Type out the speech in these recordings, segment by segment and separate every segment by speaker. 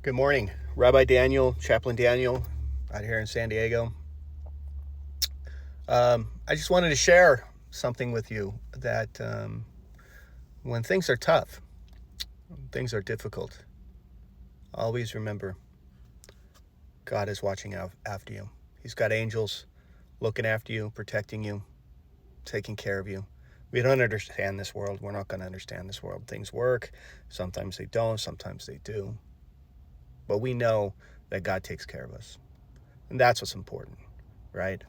Speaker 1: Good morning, Rabbi Daniel, Chaplain Daniel, out here in San Diego. I just wanted to share something with you that when things are tough, when things are difficult, always remember God is watching out after you. He's got angels looking after you, protecting you, taking care of you. We don't understand this world. We're not going to understand this world. Things work. Sometimes they don't. Sometimes they do. But we know that God takes care of us. And that's what's important, right?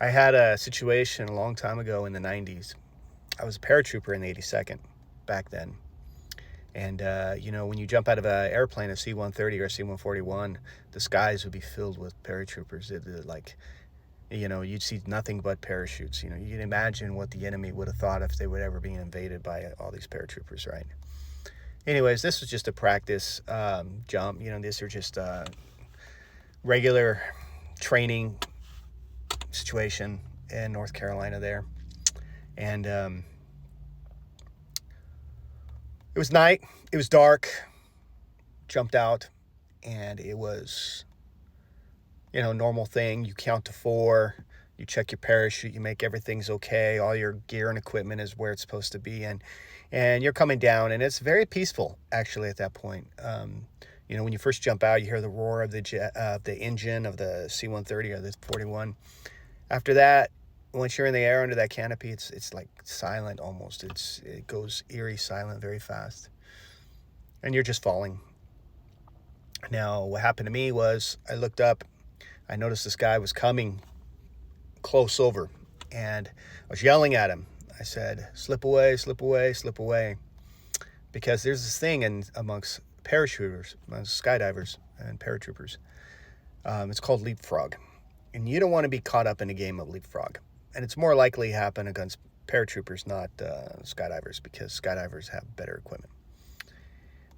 Speaker 1: I had a situation a long time ago in the 90s. I was a paratrooper in the 82nd back then. And, when you jump out of an airplane, a C-130 or a C-141, the skies would be filled with paratroopers. You'd see nothing but parachutes. You can imagine what the enemy would have thought if they would ever be invaded by all these paratroopers, right? Anyways, this was just a practice jump. These are just regular training situation in North Carolina there. And it was night. It was dark. Jumped out, and it was, normal thing. You count to 4. You check your parachute. You make everything's okay. All your gear and equipment is where it's supposed to be, and you're coming down, and it's very peaceful actually at that point. When you first jump out, you hear the roar of the engine of the C-130 or the 41. After that, once you're in the air under that canopy, it's like silent almost. It goes eerie silent very fast, and you're just falling. Now, what happened to me was I looked up. I noticed this guy was coming close over, and I was yelling at him. I said, "Slip away, slip away, slip away," because there's this thing amongst parachuters, amongst skydivers and paratroopers. It's called leapfrog, and you don't want to be caught up in a game of leapfrog. And it's more likely to happen against paratroopers, not skydivers, because skydivers have better equipment.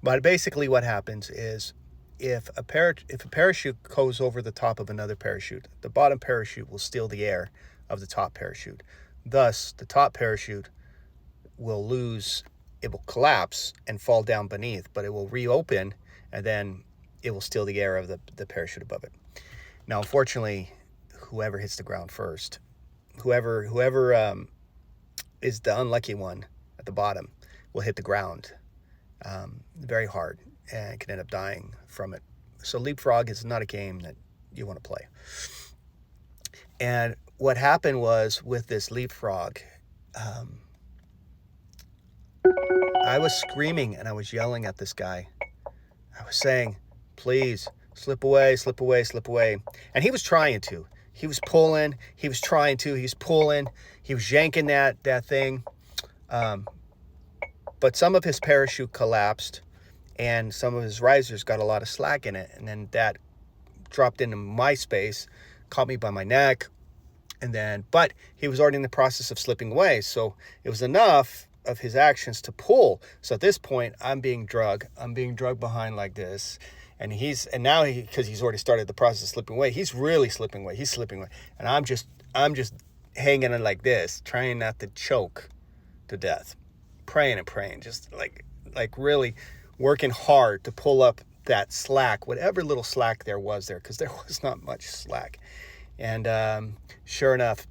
Speaker 1: But basically, what happens is if a parachute goes over the top of another parachute, the bottom parachute will steal the air of the top parachute. Thus, the top parachute will collapse and fall down beneath, but it will reopen, and then it will steal the air of the parachute above it. Now, unfortunately, whoever hits the ground first, whoever is the unlucky one at the bottom, will hit the ground very hard and can end up dying from it. So leapfrog is not a game that you want to play. And what happened was with this leapfrog, I was screaming and I was yelling at this guy. I was saying, "Please, slip away, slip away, slip away." And he was trying to. He was pulling. He was trying to. He was pulling. He was yanking that thing. But some of his parachute collapsed, and some of his risers got a lot of slack in it. And then that dropped into my space, caught me by my neck. But he was already in the process of slipping away. So it was enough of his actions to pull. So at this point, I'm being drugged behind like this. And now because he's already started the process of slipping away, he's really slipping away. He's slipping away. And I'm just hanging in like this, trying not to choke to death. Praying and praying, just like really working hard to pull up that slack, whatever little slack there was there, because there was not much slack. And sure enough,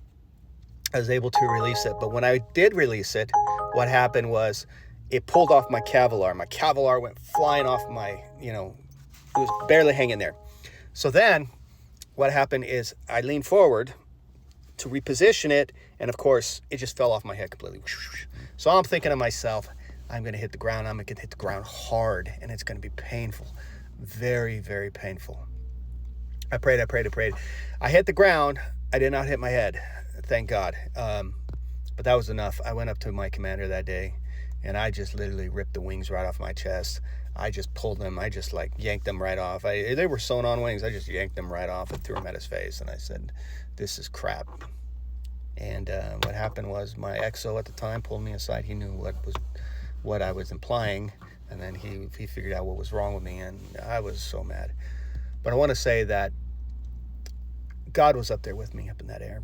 Speaker 1: I was able to release it. But when I did release it, what happened was it pulled off my Kevlar. My Kevlar went flying off it was barely hanging there. So then what happened is I leaned forward to reposition it, and of course, it just fell off my head completely. So I'm thinking to myself, I'm going to hit the ground. I'm going to hit the ground hard, and it's going to be painful. Very, very painful. I prayed. I hit the ground. I did not hit my head, thank God. But that was enough. I went up to my commander that day, and I just literally ripped the wings right off my chest. I just pulled them. I just yanked them right off. They were sewn on wings. I just yanked them right off and threw them at his face. And I said, "This is crap." And what happened was my XO at the time pulled me aside. He knew what I was implying, and then he figured out what was wrong with me, and I was so mad. But I want to say that God was up there with me up in that air,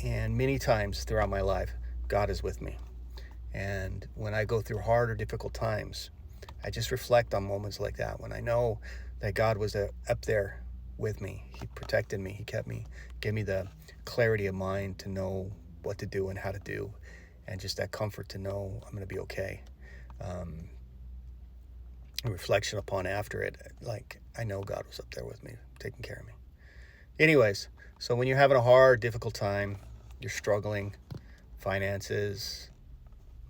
Speaker 1: and many times throughout my life, God is with me. And when I go through hard or difficult times, I just reflect on moments like that when I know that God was up there with me. He protected me. He kept me, gave me the clarity of mind to know what to do and how to do, and just that comfort to know I'm going to be okay. A reflection upon after it, like I know God was up there with me, taking care of me. Anyways, so when you're having a hard, difficult time, you're struggling, finances,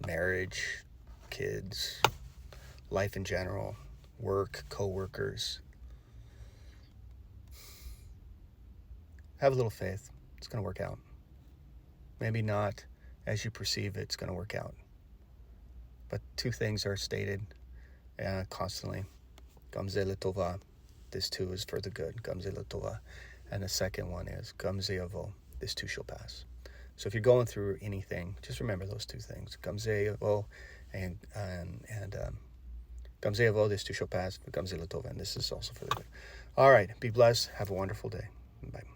Speaker 1: marriage, kids, life in general, work, co-workers, have a little faith. It's going to work out. Maybe not as you perceive it's going to work out. But two things are stated constantly. Gamze letova. This too is for the good. Gamze letova. And the second one is Gamze avo. This too shall pass. So if you're going through anything, just remember those two things. Gamze avo and Gamze avo. This too shall pass. Gamze letova. And this is also for the good. All right. Be blessed. Have a wonderful day. Bye.